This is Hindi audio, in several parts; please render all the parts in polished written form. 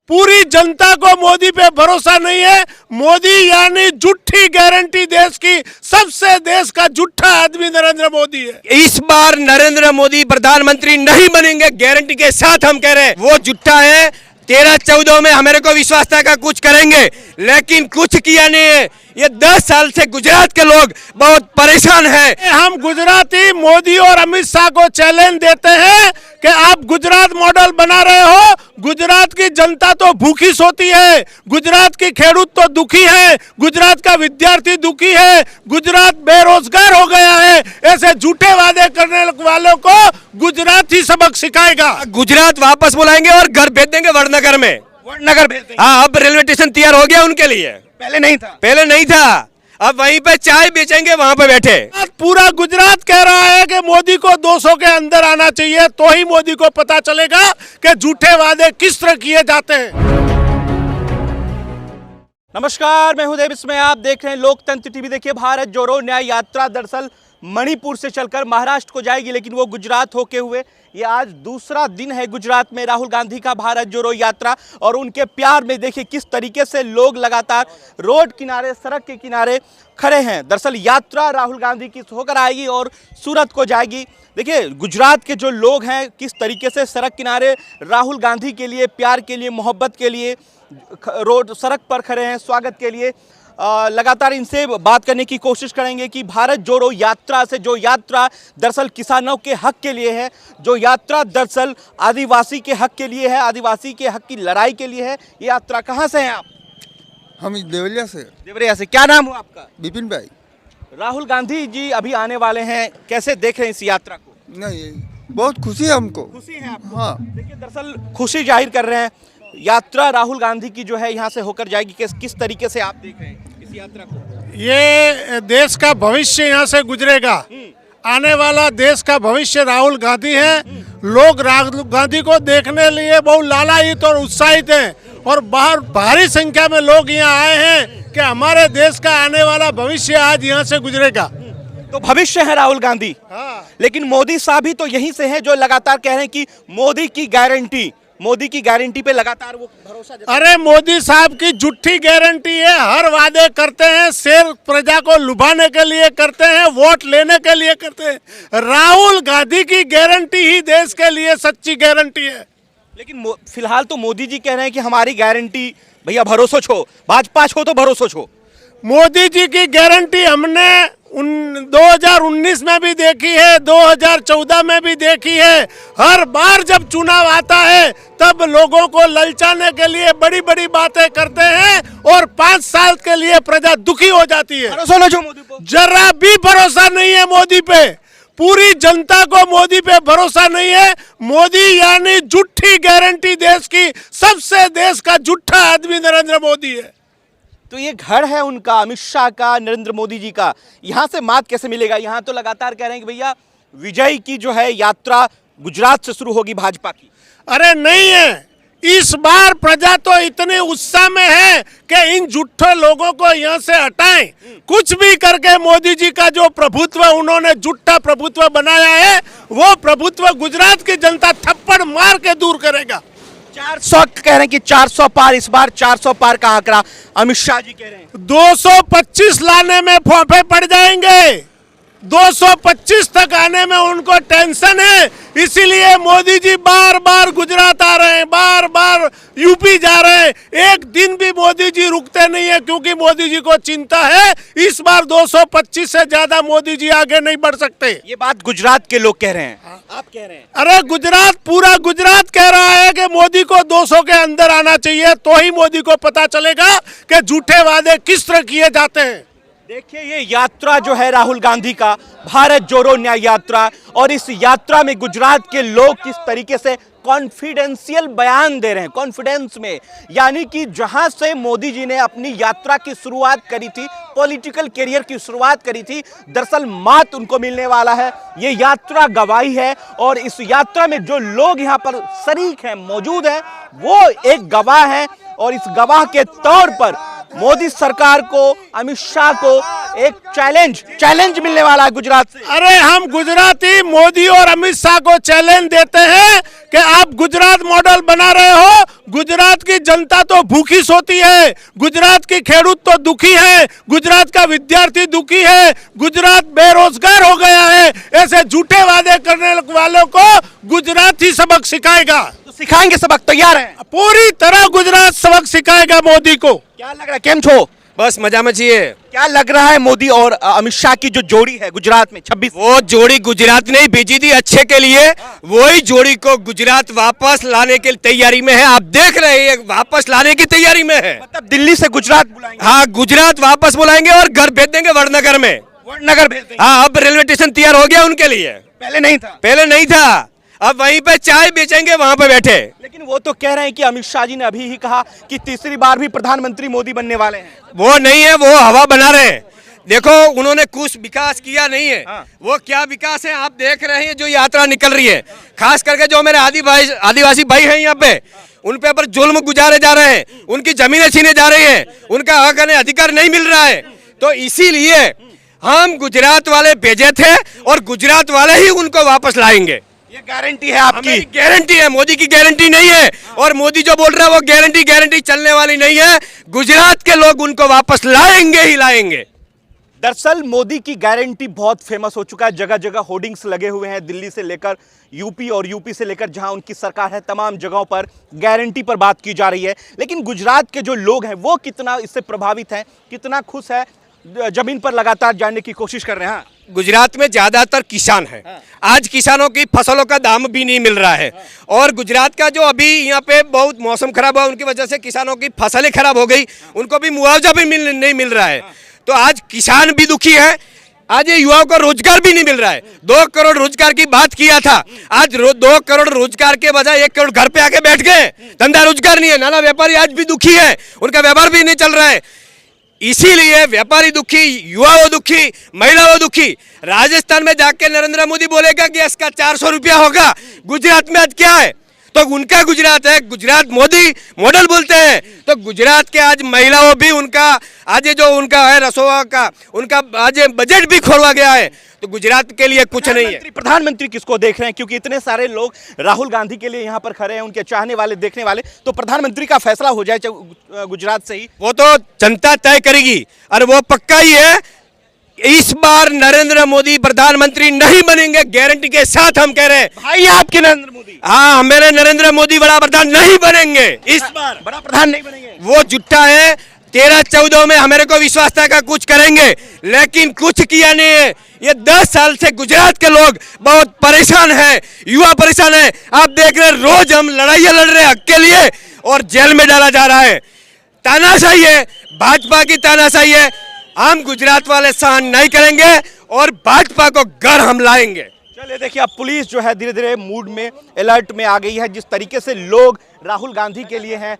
पूरी जनता को मोदी पे भरोसा नहीं है। मोदी यानी झूठी गारंटी देश की, सबसे देश का झूठा आदमी नरेंद्र मोदी है। इस बार नरेंद्र मोदी प्रधानमंत्री नहीं बनेंगे, गारंटी के साथ हम कह रहे हैं। वो झूठा है। 13-14 में हमारे को विश्वास था कि कुछ करेंगे, लेकिन कुछ किया नहीं है। ये 10 साल से गुजरात के लोग बहुत परेशान हैं। हम गुजराती मोदी और अमित शाह को चैलेंज देते हैं कि आप गुजरात मॉडल बना रहे हो। गुजरात की जनता तो भूखी सोती है, गुजरात की खेडूत तो दुखी है, गुजरात का विद्यार्थी दुखी है, गुजरात बेरोजगार हो गया है। ऐसे झूठे वादे करने वालों को गुजरात ही सबक सिखाएगा। गुजरात वापस बुलाएंगे और घर भेज देंगे वड़नगर में। वड़नगर भेज देंगे। हाँ, अब रेलवे स्टेशन तैयार हो गया उनके लिए। पहले नहीं था। पहले नहीं था। अब वहीं पे चाय बेचेंगे, वहां पे बैठे। पूरा गुजरात कह रहा है कि मोदी को 200 के अंदर आना चाहिए, तो ही मोदी को पता चलेगा कि झूठे वादे किस तरह किए जाते हैं। नमस्कार, मैं हूं देव, इसमें आप देख रहे हैं लोकतंत्र टीवी। देखिए, भारत जोड़ो न्याय यात्रा दरअसल मणिपुर से चलकर महाराष्ट्र को जाएगी, लेकिन वो गुजरात होके हुए ये आज दूसरा दिन है गुजरात में राहुल गांधी का भारत जोड़ो यात्रा। और उनके प्यार में देखिए किस तरीके से लोग लगातार रोड किनारे, सड़क के किनारे खड़े हैं। दरअसल यात्रा राहुल गांधी की होकर आएगी और सूरत को जाएगी। देखिए, गुजरात के जो लोग हैं किस तरीके से सड़क किनारे राहुल गांधी के लिए, प्यार के लिए, मोहब्बत के लिए रोड सड़क पर खड़े हैं स्वागत के लिए। लगातार इनसे बात करने की कोशिश करेंगे कि भारत जोड़ो यात्रा से, जो यात्रा दरअसल किसानों के हक के लिए है, जो यात्रा दरअसल आदिवासी के हक के लिए है, आदिवासी के हक की लड़ाई के लिए है। ये यात्रा कहाँ से हैं आप? हम देवरिया से। देवरिया से। क्या नाम हुआ आपका? विपिन भाई। राहुल गांधी जी अभी आने वाले हैं, कैसे देख रहे हैं इस यात्रा को? नहीं, बहुत खुशी है हमको। खुशी है आपको? हाँ। देखिए, दरअसल खुशी जाहिर कर रहे हैं। यात्रा राहुल गांधी की जो है यहाँ से होकर जाएगी, किस तरीके से आप देख रहे हैं इस यात्रा को? ये देश का भविष्य यहाँ से गुजरेगा। आने वाला देश का भविष्य राहुल गांधी है। लोग राहुल गांधी को देखने लिए बहुत लालायित और उत्साहित हैं, और बाहर भारी संख्या में लोग यहाँ आए हैं कि हमारे देश का आने वाला भविष्य आज यहाँ से गुजरेगा। तो भविष्य है राहुल गांधी। हाँ। लेकिन मोदी साहब भी तो यहीं से हैं जो लगातार कह रहे हैं कि मोदी की गारंटी पे लगातार वो भरोसा। अरे, मोदी साहब की झूठी गारंटी है। हर वादे करते हैं, शेर प्रजा को लुभाने के लिए करते हैं, वोट लेने के लिए करते हैं। राहुल गांधी की गारंटी ही देश के लिए सच्ची गारंटी है। लेकिन फिलहाल तो मोदी जी कह रहे हैं कि हमारी गारंटी भैया भरोसा छो, भाजपा छो तो भरोसा छो। मोदी जी की गारंटी हमने 2019 में भी देखी है, 2014 में भी देखी है। हर बार जब चुनाव आता है तब लोगों को ललचाने के लिए बड़ी बड़ी बातें करते हैं, और 5 साल के लिए प्रजा दुखी हो जाती है। भरोसा लो मोदी पे। जरा भी भरोसा नहीं है मोदी पे। पूरी जनता को मोदी पे भरोसा नहीं है। मोदी यानी झूठी गारंटी देश की, सबसे देश का झूठा आदमी नरेंद्र मोदी है। तो ये घर है उनका, अमित शाह का, नरेंद्र मोदी जी का। यहाँ से मात कैसे मिलेगा? यहाँ तो लगातार कह रहे हैं कि भैया विजय की जो है यात्रा गुजरात से शुरू होगी भाजपा की। अरे नहीं है, इस बार प्रजा तो इतने उत्साह में है कि इन झूठे लोगों को यहाँ से हटाएं। कुछ भी करके मोदी जी का जो प्रभुत्व उन्होंने झूठा प्रभुत्व बनाया है, वो प्रभुत्व गुजरात की जनता थप्पड़ मार के दूर करेगा। 400 कह रहे हैं कि 400 पार, इस बार 400 पार का आंकड़ा अमित शाह जी कह रहे हैं। 225 लाने में फोफे पड़ जाएंगे। 225 तक आने में उनको टेंशन है, इसीलिए मोदी जी बार बार गुजरात आ रहे हैं, बार बार यूपी जा रहे हैं। एक दिन भी मोदी जी रुकते नहीं है, क्योंकि मोदी जी को चिंता है इस बार 225 से ज्यादा मोदी जी आगे नहीं बढ़ सकते। ये बात गुजरात के लोग कह रहे हैं। आप कह रहे हैं? अरे, पूरा गुजरात कह रहा है कि मोदी को 200 के अंदर आना चाहिए, तो ही मोदी को पता चलेगा कि झूठे वादे किस तरह किए जाते हैं। देखिए, ये यात्रा जो है राहुल गांधी का भारत जोड़ो न्याय यात्रा, और इस यात्रा में गुजरात के लोग किस तरीके से कॉन्फिडेंशियल बयान दे रहे हैं, कॉन्फिडेंस में, यानी कि जहां से मोदी जी ने अपनी यात्रा की शुरुआत करी थी, पॉलिटिकल करियर की शुरुआत करी थी, दरअसल मात उनको मिलने वाला है। ये यात्रा गवाही है, और इस यात्रा में जो लोग यहाँ पर शरीक हैं, मौजूद हैं, वो एक गवाह है। और इस गवाह के तौर पर मोदी सरकार को, अमित शाह को एक चैलेंज मिलने वाला है गुजरात से। अरे, हम गुजराती मोदी और अमित शाह को चैलेंज देते हैं कि आप गुजरात मॉडल बना रहे हो। गुजरात की जनता तो भूखी सोती है, गुजरात की खेडूत तो दुखी है, गुजरात का विद्यार्थी दुखी है, गुजरात बेरोजगार हो गया है। ऐसे झूठे वादे करने वालों को गुजरात ही सबक सिखाएगा, तो सिखाएंगे सबक, तैयार हैं? पूरी तरह गुजरात सबक सिखाएगा मोदी को। क्या लग रहा है, केम छो? बस मजा में चाहिए। क्या लग रहा है मोदी और अमित शाह की जो जोड़ी है गुजरात में 26? वो जोड़ी गुजरात नहीं भेजी थी अच्छे के लिए, वही जोड़ी को गुजरात वापस लाने की तैयारी में है। आप देख रहे हैं वापस लाने की तैयारी में है। मतलब दिल्ली से गुजरात बुलाएंगे? हाँ, गुजरात वापस बुलाएंगे और घर भेज देंगे वड़नगर में। वड़नगर भेज देंगे? हाँ, अब रेलवे स्टेशन तैयार हो गया उनके लिए, पहले नहीं था। पहले नहीं था। अब वहीं पे चाय बेचेंगे वहां पे बैठे। लेकिन वो तो कह रहे हैं कि अमित शाह जी ने अभी ही कहा कि तीसरी बार भी प्रधानमंत्री मोदी बनने वाले हैं। वो नहीं है, वो हवा बना रहे हैं। देखो, उन्होंने कुछ विकास किया नहीं है। हाँ। वो क्या विकास है आप देख रहे हैं, जो यात्रा निकल रही है, खास करके जो मेरे आदिवासी भाई हैं यहाँ पे, उन पे पर जुल्म गुजारे जा रहे हैं, उनकी जमीनें छीने जा रही हैं, उनका हक अधिकार नहीं मिल रहा है। तो इसीलिए हम गुजरात वाले भेजे थे और गुजरात वाले ही उनको वापस लाएंगे। ये गारंटी है आपकी? गारंटी है, मोदी की गारंटी नहीं है। और मोदी जो बोल रहा है वो गारंटी चलने वाली नहीं है। गुजरात के लोग उनको वापस लाएंगे ही लाएंगे। दरअसल मोदी की गारंटी बहुत फेमस हो चुका है, जगह जगह होर्डिंग्स लगे हुए हैं, दिल्ली से लेकर यूपी और यूपी से लेकर जहां उनकी सरकार है, तमाम जगहों पर गारंटी पर बात की जा रही है। लेकिन गुजरात के जो लोग हैं वो कितना इससे प्रभावित हैं, कितना खुश है, जमीन पर लगातार जानने की कोशिश कर रहे हैं। गुजरात में ज्यादातर किसान है। आज किसानों की फसलों का दाम भी नहीं मिल रहा है। और गुजरात का जो अभी यहाँ पे बहुत मौसम खराब हुआ, उनकी वजह से किसानों की फसलें खराब हो गई, उनको भी मुआवजा भी नहीं मिल रहा है। तो आज किसान भी दुखी है, आज ये युवाओं को रोजगार भी नहीं मिल रहा है। 2 करोड़ रोजगार की बात किया था, आज 2 करोड़ रोजगार के बजाय 1 करोड़ घर पे आके बैठ गए। धंधा रोजगार नहीं है, नाना व्यापारी आज भी दुखी है, उनका व्यापार भी नहीं चल रहा है। इसीलिए व्यापारी दुखी, युवा वो दुखी, महिला वो दुखी। राजस्थान में जाके नरेंद्र मोदी बोलेगा कि इसका 400 रुपया होगा। गुजरात में आज क्या है, तो उनका गुजरात है, गुजरात मोदी मॉडल बोलते हैं। तो गुजरात के आज महिलाओं भी उनका आज जो उनका है रसोई का, उनका आज बजट भी खोलवा गया है। तो गुजरात के लिए कुछ नहीं है। प्रधानमंत्री किसको देख रहे हैं, क्योंकि इतने सारे लोग राहुल गांधी के लिए यहाँ पर खड़े हैं, उनके चाहने वाले, देखने वाले, तो प्रधानमंत्री का फैसला हो जाए गुजरात से ही, वो तो जनता तय करेगी। और वो पक्का ही है, इस बार नरेंद्र मोदी प्रधानमंत्री नहीं बनेंगे, गारंटी के साथ हम कह रहे हैं। भाई आपके नरेंद्र मोदी? हाँ, मेरे नरेंद्र मोदी बड़ा प्रधान नहीं बनेंगे इस बार। बड़ा प्रधान नहीं बनेंगे? वो झूठा है। 13-14 में हमारे को विश्वास था कि कुछ करेंगे, लेकिन कुछ किया नहीं है। ये 10 साल से गुजरात के लोग बहुत परेशान हैं, युवा परेशान है। आप देख रहे हैं रोज हम लड़ाइयां लड़ रहे हैं हक के लिए और जेल में डाला जा रहा है। तानाशाही है, भाजपा की तानाशाही है। हम गुजरात वाले सहन नहीं करेंगे और भाजपा को घर हम लाएंगे। चलिए देखिए, अब पुलिस जो है धीरे धीरे मूड में, अलर्ट में आ गई है। जिस तरीके से लोग राहुल गांधी के लिए हैं,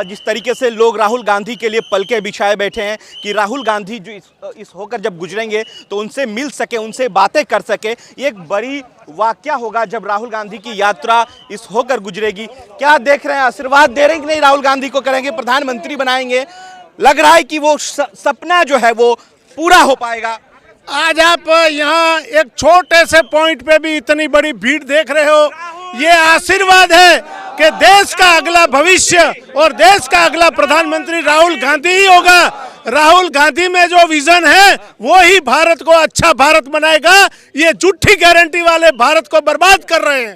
जिस तरीके से लोग राहुल गांधी के लिए पलके बिछाए बैठे हैं कि राहुल गांधी जो इस होकर जब गुजरेंगे तो उनसे मिल सके, उनसे बातें कर सके। ये एक बड़ी वाकया होगा जब राहुल गांधी की यात्रा इस होकर गुजरेगी। क्या देख रहे हैं, आशीर्वाद दे रहे हैं कि नहीं राहुल गांधी को, करेंगे प्रधानमंत्री बनाएंगे? लग रहा है कि वो सपना जो है वो पूरा हो पाएगा। आज आप यहाँ एक छोटे से पॉइंट पे भी इतनी बड़ी भीड़ देख रहे हो, ये आशीर्वाद है कि देश का अगला भविष्य और देश का अगला प्रधानमंत्री राहुल गांधी ही होगा। राहुल गांधी में जो विजन है वो ही भारत को अच्छा भारत बनाएगा। ये झूठी गारंटी वाले भारत को बर्बाद कर रहे हैं।